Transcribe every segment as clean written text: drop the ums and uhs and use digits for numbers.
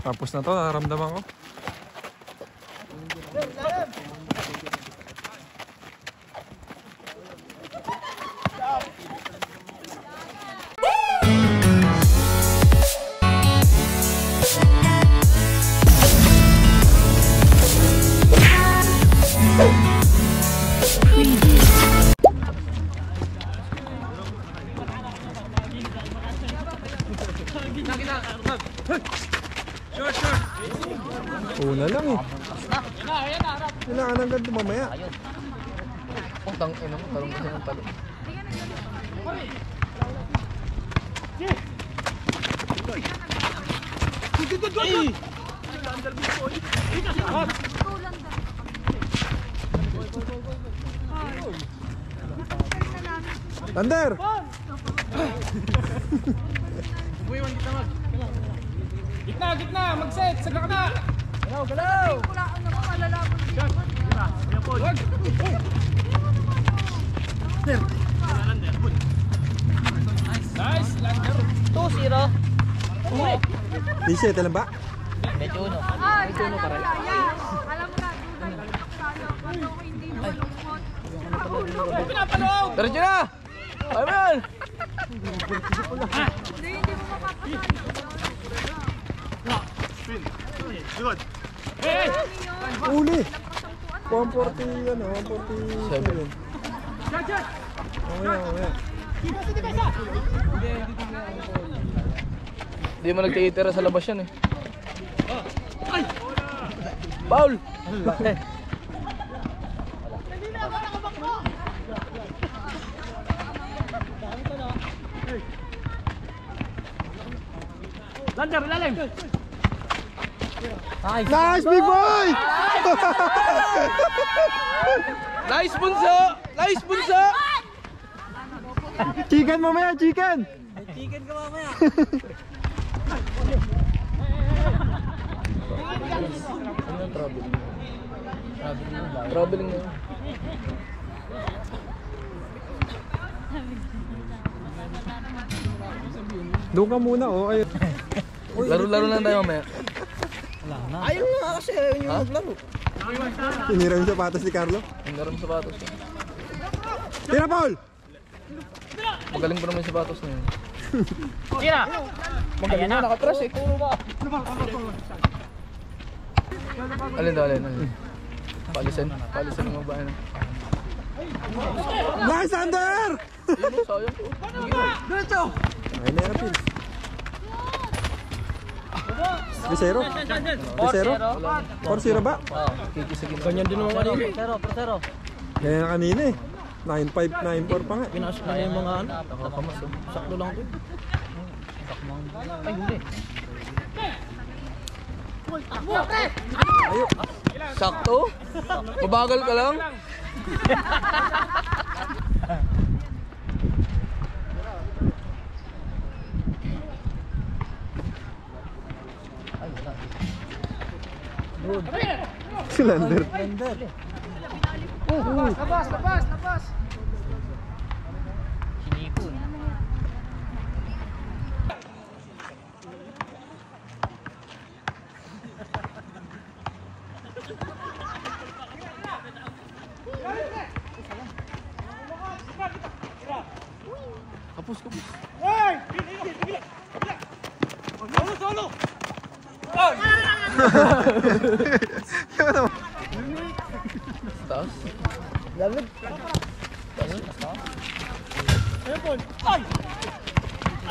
Tapos na to, nararamdaman ko. Una lang eh. Kailangan ng ganito mamaya. Oh, tangin mo, talong kasi ng talong. Lander! Gitna! Mag-set! Sa gitna! Galaw! Kulaan naman, malalaman dito. Nice! Lander! 2-0. Umuli. 17 lang ba? 21. Ay, alam mo na, alam mo na, tayo. Ano ko hindi malungkot. Pinapaloob! Diretso na! Ay mo yan! Hindi mo mapapatay. Hey! Uli! 140 ano, 147. Mamaya. Hindi mo nagtitira sa labas yan eh. Paul! Lander! Lalim! Nice, big boy! Nice bunso! Nice bunso! Chicken mamaya, chicken! Chicken ka mamaya! Traveling na. Doon ka muna, oh. Ayun. Laro-laro lang tayo mamaya. Ayaw nga kasi, ayaw nyo maglaro. Tinira yung sapatos ni Carlo. Ang laro ng sapatos. Tira, Paul! Magaling pa naman yung sapatos na yun. Tira! Magaling na, nakatras eh. Alin daw, alin. Palisan ng babae na. Nice, Under! Sayang ko. Diretso! Ay, na yung 3-0? 4-0 ba? Oo, kikisagin. Ganyan din naman kanina. Pero. Ganyan na kanina eh. 9-5, 9-4 pa nga. Pinasok na yung mga ano. Nakakamas oh. Sakto lang ito. Ay, hindi. Ayun. Sakto? Mabagal ka lang? Si Lander. Labas! Hinipon. Kapus. Hey! Solo! Taas. Lamig. Ay!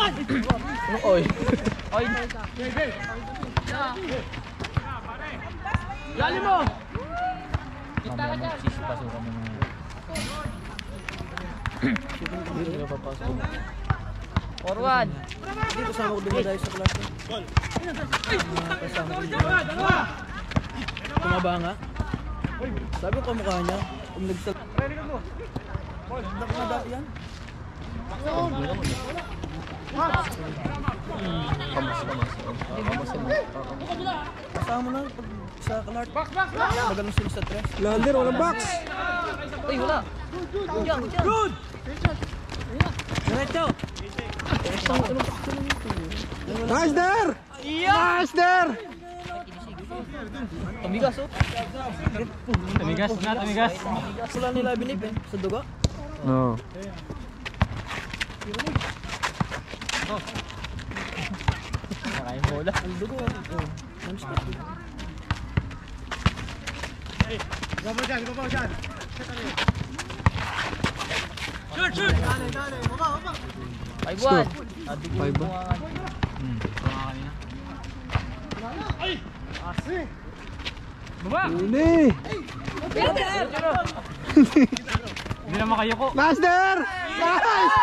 Ano oy? Oy. Lalim mo! Mamaya magsisipasukan mo na. Hindi na papasok. Forward. Hindi kasama ko dumadaya sa klase. Kasama ko dumadaya. Tumaba nga. Sabi ko mukha niya. Kung nagsal... Ready ka mo? Paul, nakakada yan? Kamas. Kasama na pag sa kalart. Magalang sila sa tres. Lander, walang box. Uy, wala. Good! Diretso! Nice there! Nice there! Tumigas oh. Tumigas na, tumigas. Wala nila binip eh. Sa dugo. Oo. Nakain bola. Ang dugo. Oh. Non-stop. Ibabaw dyan. Shoot! 5-1. 5-1. Baba! Uli! Hindi na makayoko. Master! Nice!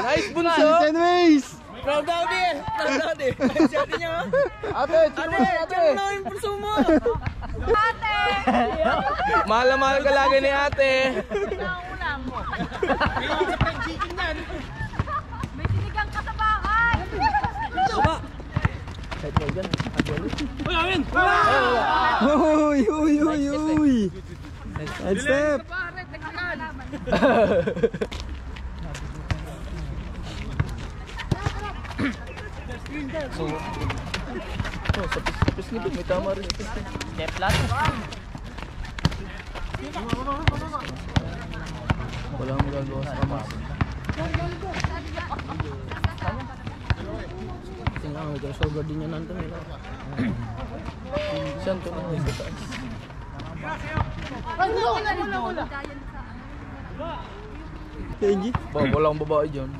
Nice bunso! Ways! Proud daddy! Proud daddy! Sabi niya ate! Ate! Ano yung bunso mo? Ate! Mahal na mahal ka lagi ni ate! Ulam mo. May sinigang ka sa bahay. Baba! Kahit mo dyan. Uy, amin! Uy! Head step! Pare, nagkakalaman. Oh, sa pis nito. May tama rin. Step flat. Walang magagawa sa kamas. Tingnan mo, sobrang din yan nandun nila. Saan ito naman sa taas? Kenji? Walang babae dyan.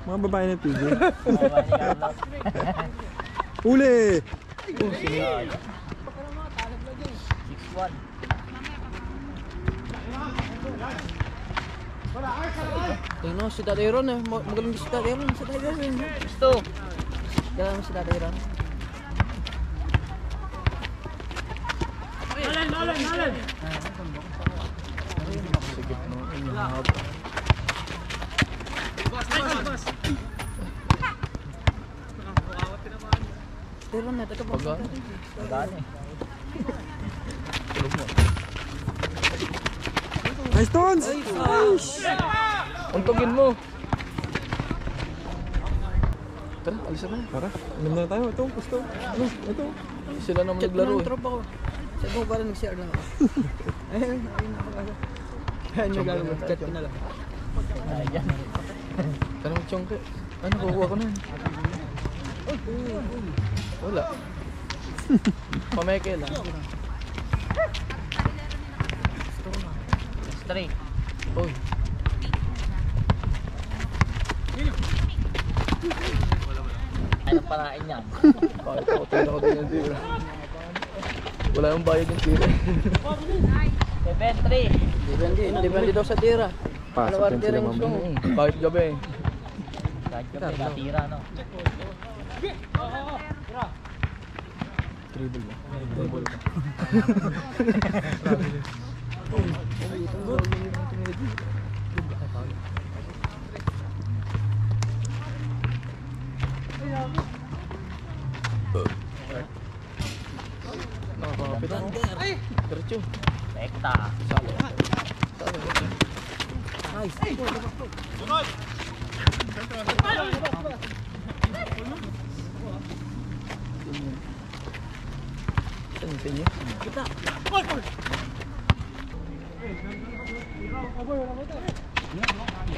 Mga babae na PJ. Uli! Oh, sinigay. 6-1. Tingnan mo si Tatay Ron eh. Magaling si Tatay Ron. Si Tatay Ron. Gusto. Galang si Tatay Ron. Nalan! Sigit mo. Inahap. Tatay Ron na. Tatay Ron. Pagkaan eh. Tulog mo. Nice tones! Untugin mo. Tara, alis na. Tara, alam na tayo. Ito, gusto. Ano? Ito. Sila naman naglaro eh. Tropa ko. Sabi mo parang nag-share lang ako. Ayun na pag-asa. Ayun yung gagawin. Cut ko na lang. Ayan. Tanong Chongke. Ano, kukuha ko na yan. Wala. Pameke lang. Straight. Uy. Ano parain yan? Bakit ako tira ko din yung tira? Wala yung bayad yung tira. 7-3. Depende daw sa tira. Pasok yan sila mamaya. Kahit gabi. Kahit kami natira, no? Dribble ba? Dribble ba? Nakakapit ako. Diretso. Rekta. Nice. Saan sa inyo? Kita.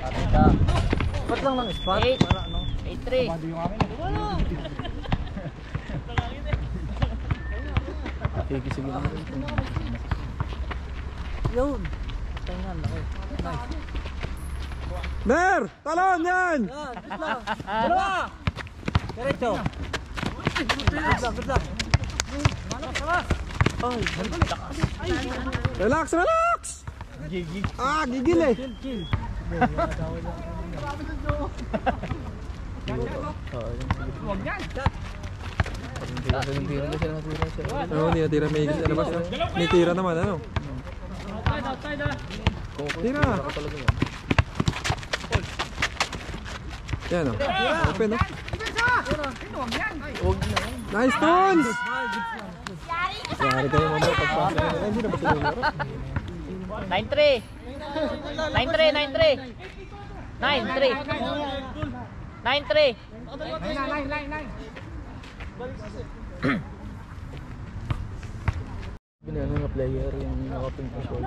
Rekta. Ba't lang ng spot? 8-3. Kikisig lang. Yun. Tingnan laki. Nice. Ner! Talon yan! Dalawa! Diretso. Good luck. Relax! Ah, gigil eh! Ano, hindi natira may higit sa labas na. May tira naman, ano? Tira! Yan o. Open o. Nice tones! Yari kayo mamaya pagpasa nila. Hindi na ba sila yung laro? 9-3. 9-3. 9-3. 9-3. Binano na player yung nakapin pa short.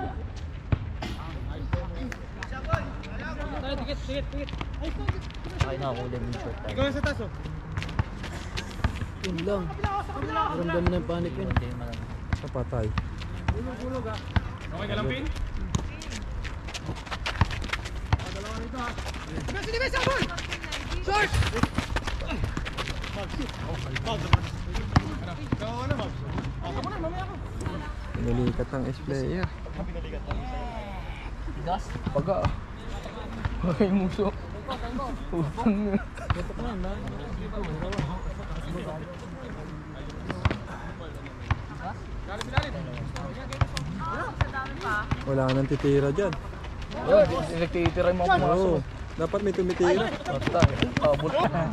Ay, nakakulim yung short. Ikaw na sa taso. Yun lang. Ramdam mo na yung panic yun. Hindi malam. Kapatay. Okay ka lang, Pin? Pinalikat ng S-player. Gas? Paga. Ay, muso. Upang nyo. Wala nang titira dyan. Nagtitira yung mga pumaso. Oo. Dapat may tumitira. Basta, abot na.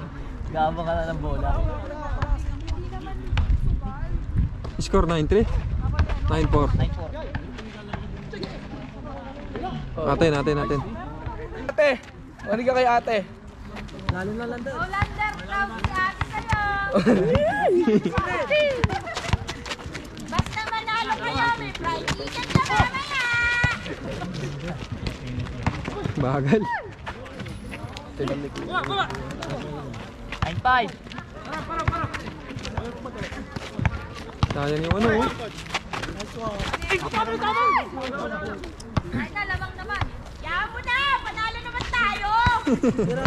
Gabang ka na ng bola. Score 9-3? 9-4. 9-4. Natin. Ate! Mali ka kay ate. Lalo na lang daw. Olander, proud si ate sa'yo. Basta manalo kayo, may fried chicken ka mamaya. Bagal. Tinamik. 9-5. Sayang yung ano oh. Ay na, lamang naman. Yaman mo na, panalo naman tayo. Tira.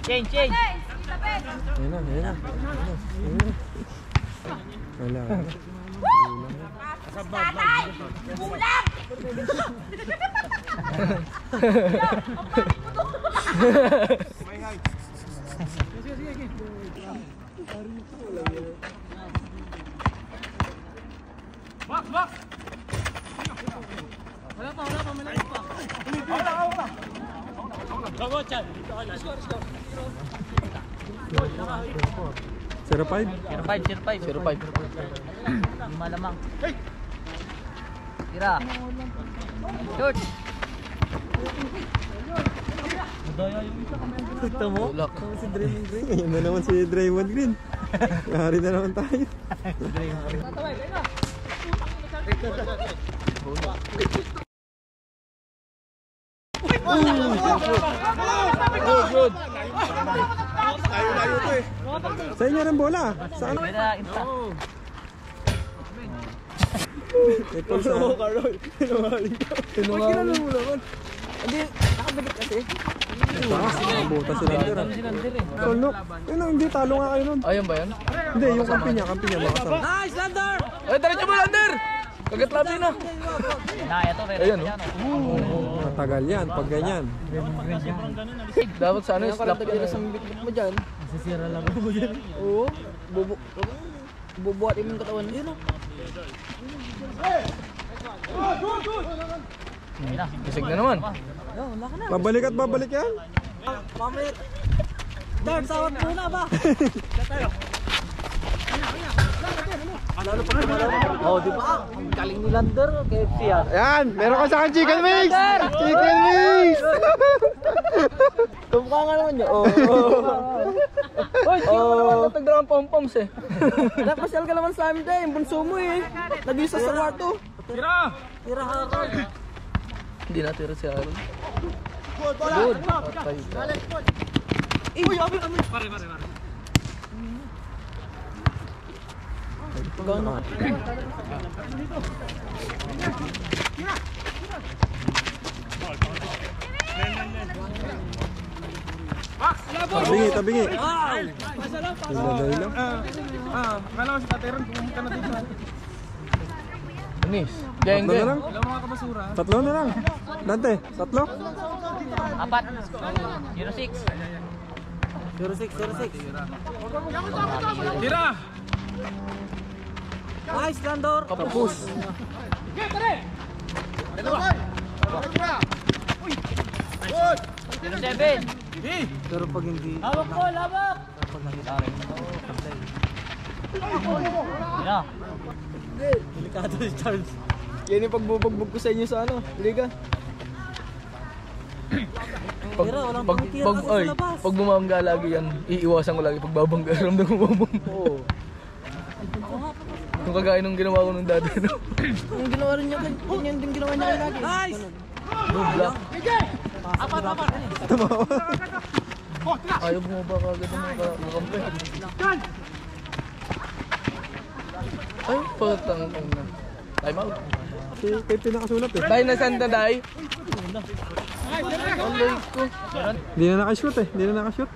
Change. Hey, ilapit. Ayun na. Wala. Tatay, kulang. Zero 5? 05. Lima lamang. Tira. Shoot. Gusto mo? Tulak. Si Dreaming Green. Ayan na naman si Draymond Green. Yari na naman tayo. Good. Layo to eh. Sa inyo rin bola. Saan? Tira, inta. Ito sa... Tinungaling mo naman. Hindi, nakabigit kasi. Buta sila nila. Solnok. Yun ang hindi talo nga kayo nun. Ayun ba yan? Hindi, yung kampi niya makasama. Nice, Lander! Ay, diretso mo, Lander! Kagat labi na. Ito, Ayun, oh. Matagal yan, pag ganyan. Dapat sana yung slap Nakarating sa bitbit mo dyan. Sisira lang mo dyan. Oo. Bubuhat yung katawan. Yun o. Bisig na naman. Babalik at babalik yan. Mamit. Dart, sawat muna ba? Oh, di ba? Ang galing ni Lander. KFC yan. Ayan, meron ka sa akin chicken mix! Chicken mix! Tumukha nga naman niya. Oo. Hoy, hindi mo naman natagdaang pom-poms eh. Napasyal ka naman sa amin dahil. Yung bunso mo eh. Nag-isa sa kwarto. Tira! Tira ka. Hindi natira si Aaron. Good. Patay ka. Uy, amin. Pare. Gano'n. Tabingi. Ilagay lang. Akala ko si Tateron, pumunta na dito. Anis. Tatlo na lang. Wala mga kabasura. Tatlo na lang. Dante, tatlo? 4. 06. 06. Tira! Nice, Landor. Kapus. 07. Pero pag hindi... Hawak ko, labak! Tira. Delikado si Charles. Yan yung pagbubugbog ko sa inyo sa ano, Liga. Pag, pag bumabangga lagi yan, iiwasan ko lagi pag babangga. Ramdam ko babangga. Oo. Yung kagaya nung ginawa ko nung dati. No? Yung ginawa rin niya, ganyan din ginawa niya lagi. Nice! Block. Ayaw bumaba ka agad ng mga kampe. Ay, patang na. Time out. Kaya pinakasulat eh. Dahil na santa dahil. Alay ko. Hindi na nakashoot eh. Hindi na nakashoot.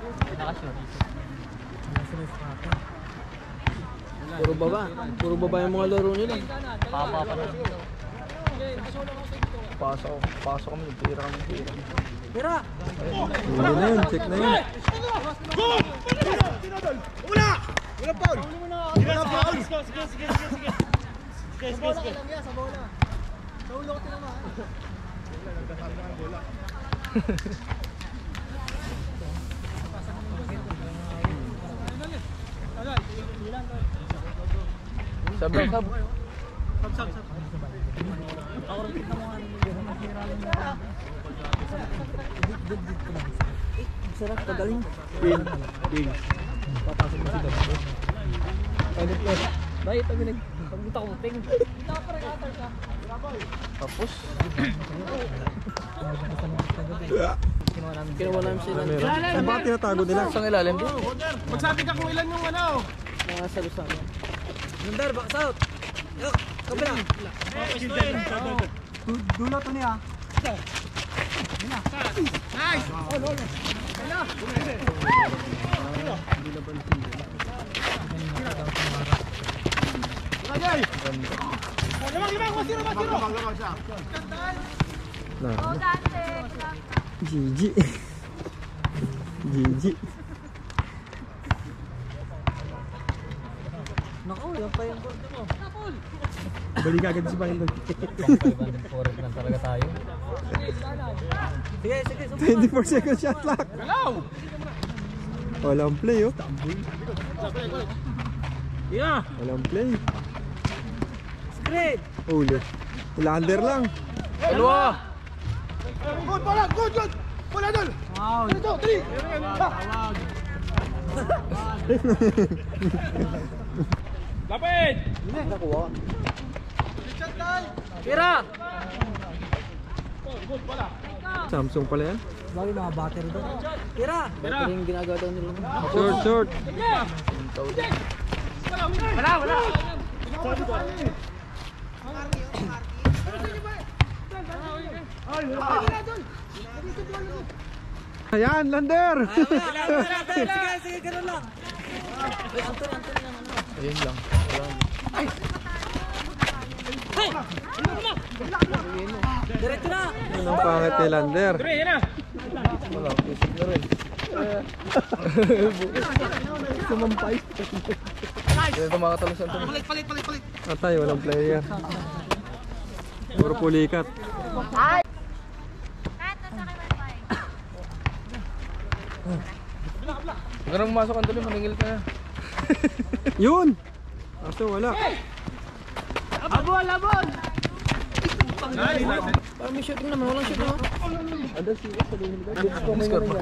Puro baba. Puro baba yung mga laro nila. Papa pa na. Pasok kami. Tira kami. Tira! Hindi na yun. Check na yun. Sabi sab. Sarap, pagaling. Papasok mo si Dapso. Pilot plus. Dahil kami nagpunta ko ting. Tapos Kinuha namin sila. Ay, bakit tinatago nila? isang ilalim. Magsabi ka kung ilan yung ano. Mga salusama. Nandar, back south. Kabila. Dulo to niya. Oh, Dante. Gigi. Gigi. Naku, yung pa yung board mo. Balik agad si Pilot. lang talaga tayo. Sige, sige. 24 second shot clock. Walang play oh. Yeah. Walang play. Straight. Uli. Lander lang. Dalawa. Good, bola, good, good. Bola doon. Wow. 1, 2, 3. Lapit! Nakuha. Tira. Good, bola. Samsung pala yan. Bagay mga battery doon. Tira. Tira. Battery yung ginagawa daw nila. Short, short. Wala. Ayan, lander. Sige, ganun lang. Ay, Anthony lang. Ayun lang. Diretso na. Anong pangit ni lander? Yan na. Wala. Isip na rin. Sumampay. Yan ito makatalo sa Anthony. Atay, walang player. Puro pulikat. Kahit nasa kay Wi-Fi. Huwag ka nang pumasok Anthony. Maningil ka na. Yun! Aso wala. Parang may shooting naman. Walang shoot naman. Ano score pa?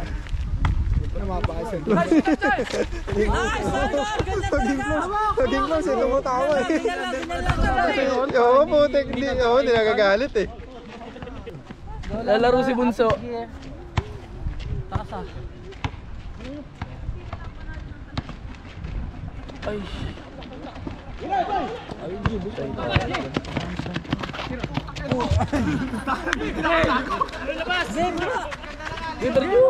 Paging close eh, tumutawa eh. Oo, putik. Oo, hindi nagagalit eh. Lalaro si Bunso. Takas ah. Ay. Interview.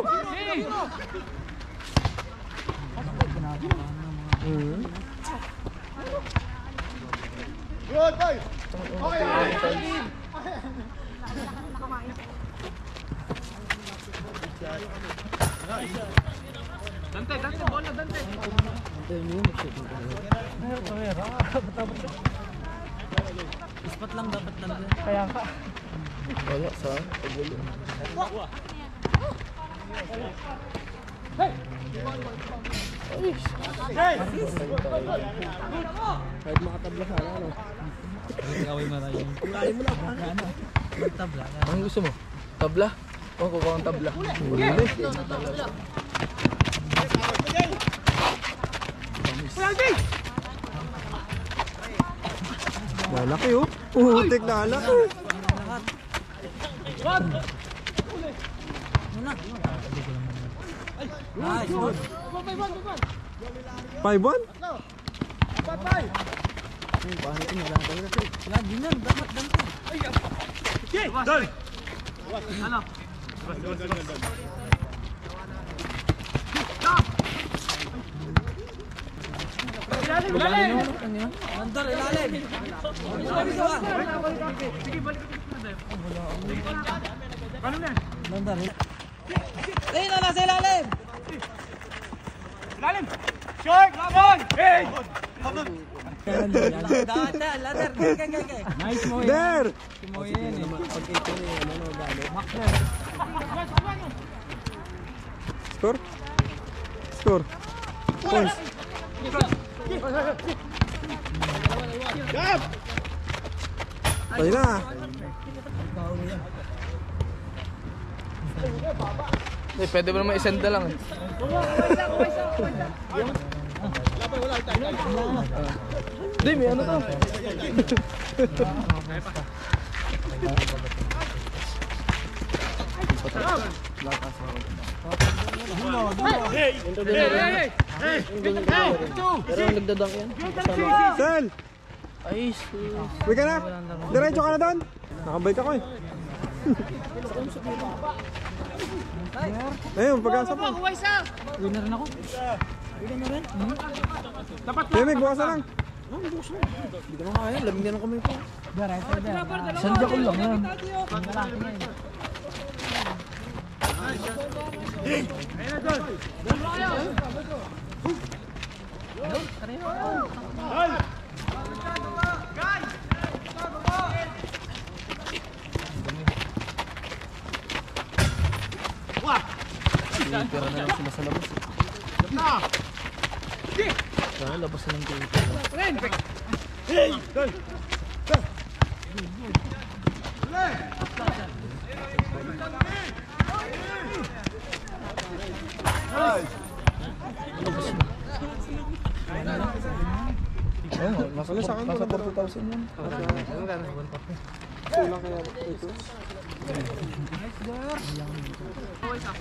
Good, boy. Okay. Dante, bola, Dante. Ispat lang dapat lang. Wala sa pagulo. Kahit makatabla ka, ano? Kaway marayong. Kulahin mo lang. Magtabla. Anong gusto mo? Tabla? Oh, kukuha ang tabla. Huli. Lalaki oh. Putik na lalaki. Nice, good. 5-1? Lagi na, dapat ganito. Landar, ilalim. Landar. Eh, nasa ilalim. Nice mo There! Score? Score. Points. Tayo na. Eh, pwede ba naman isenda lang eh. Hindi, may ano to. Pero nagdadang yan. Sel! Ayos. Uwi ka na? Diretso ka na doon? Nakabike ako eh. Ayun, pag-asa pa. Winner na ako. Lemig, bukas na lang. Hindi ko na kaya, lamig na lang kami po. Sandya ko lang yan. Pera na lang sila sa labas. Sana labas na ng dito. Wala sa akin, Nasa 40,000 yan. Kulang kaya ito.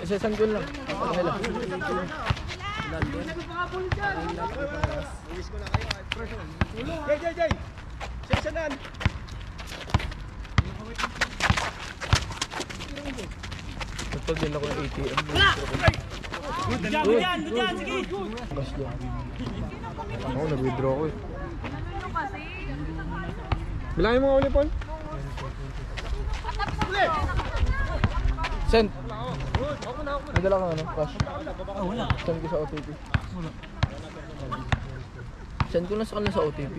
Isa-isang goal lang. Nila. Jay! Sessionan! Nagpag din ako ng ATM. Budyan, sige! Gas lang. Ako, nag-withdraw ko eh. Ano kasi? Bilangin mo nga uli, Paul. Send. Nadala ka ano? Cash. Wala. Send ko sa OTP. Send ko lang sa kanila sa OTP.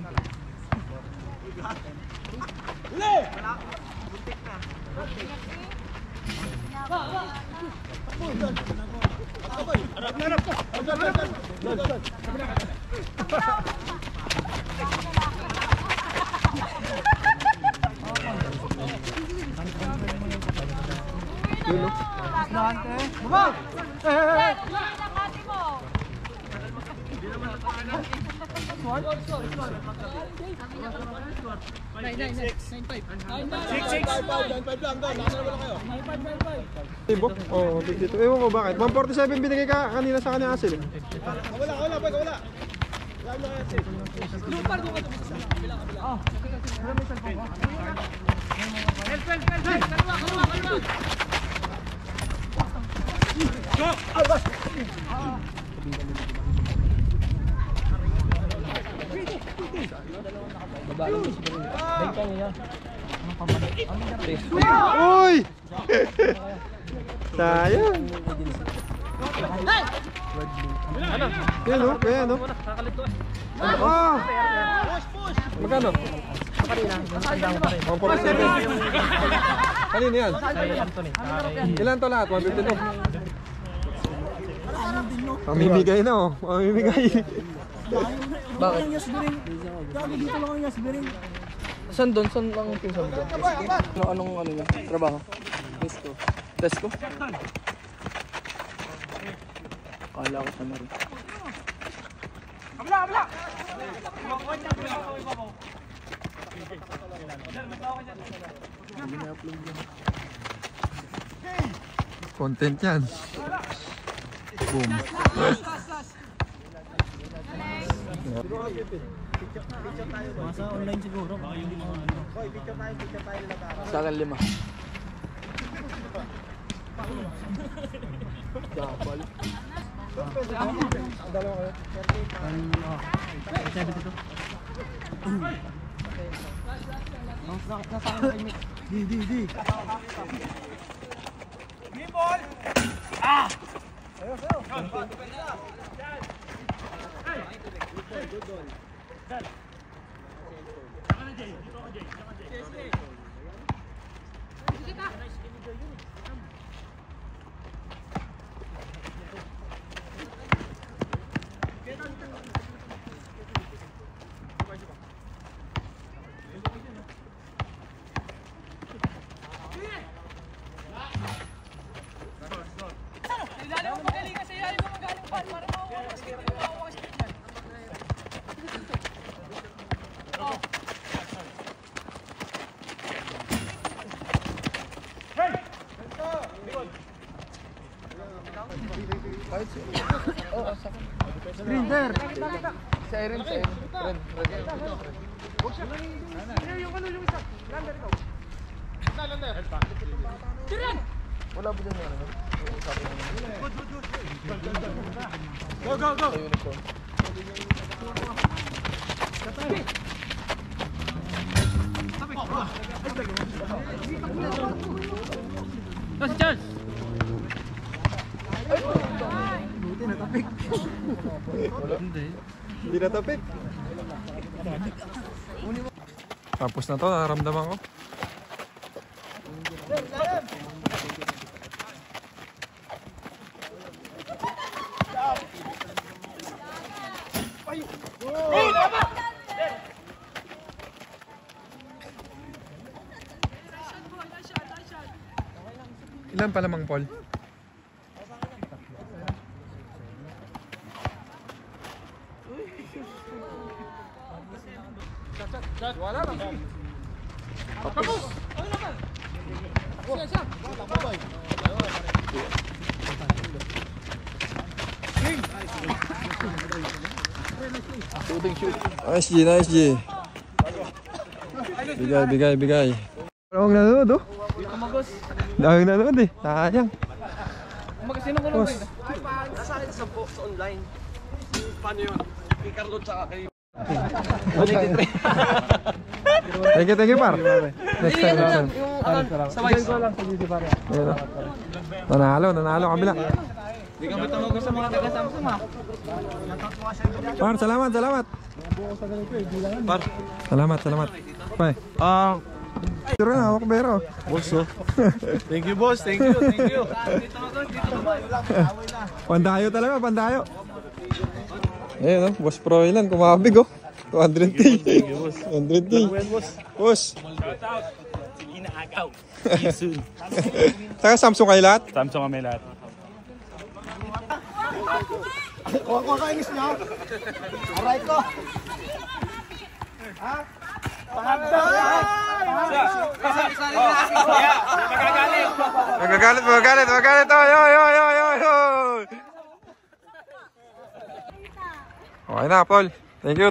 Yun, no? Tibo? Oo, dito. Ewan ko bakit. 147 binigay ka kanina sa kanya Asil. Wala. Uy! Sayang. Yan o, kaya no? Ah! Magkano? Kanina, 147. Kanina yan? Ilan to lahat? 152? Mamimigay na oh. Mamimigay. Bakit? Gago dito lang ang yasbiring. Saan doon? Saan lang pinsan doon? Anong ano niya? Trabaho? Gusto. test ko. Kala ko siya na rin. Content yan. Boom. Masa online siguro. Sa akin 5. Dabal. Di. Sprinter. Sa Aaron. Wala ba dyan ano? Go. Sa uniform. Si Charles! Buti natapik. Hindi natapit. Tapos na to, nararamdaman ko. Ilan pa lamang, Paul? Nice G. Bigay. Parang nanonood, oh. Daming nanonood eh. Sayang. Sino ko lang rin? Nasaan sa online? Paano yun? Kay Carlo tsaka kay... 183. Thank you, par. Next time. Sabay ko lang sa GC pare. Nanalo kabila. Hindi ka matawag sa mga taga-Samsung ha. Par, salamat. Par. Salamat. Bye. Tira na, hawak bero. Boss, oh. Thank you, boss. Thank you. Dito Pandayo talaga. Ayun, oh, Boss Proilan, kumabig, oh. 200K. 200K. Boss. Inaagaw. See you soon. Saka Samsung kayo lahat? Samsung kami lahat. Kuha ka inis niyo. Aray ko. Ha? Magagalit. Oh, yo. Okay na, Paul. Thank you.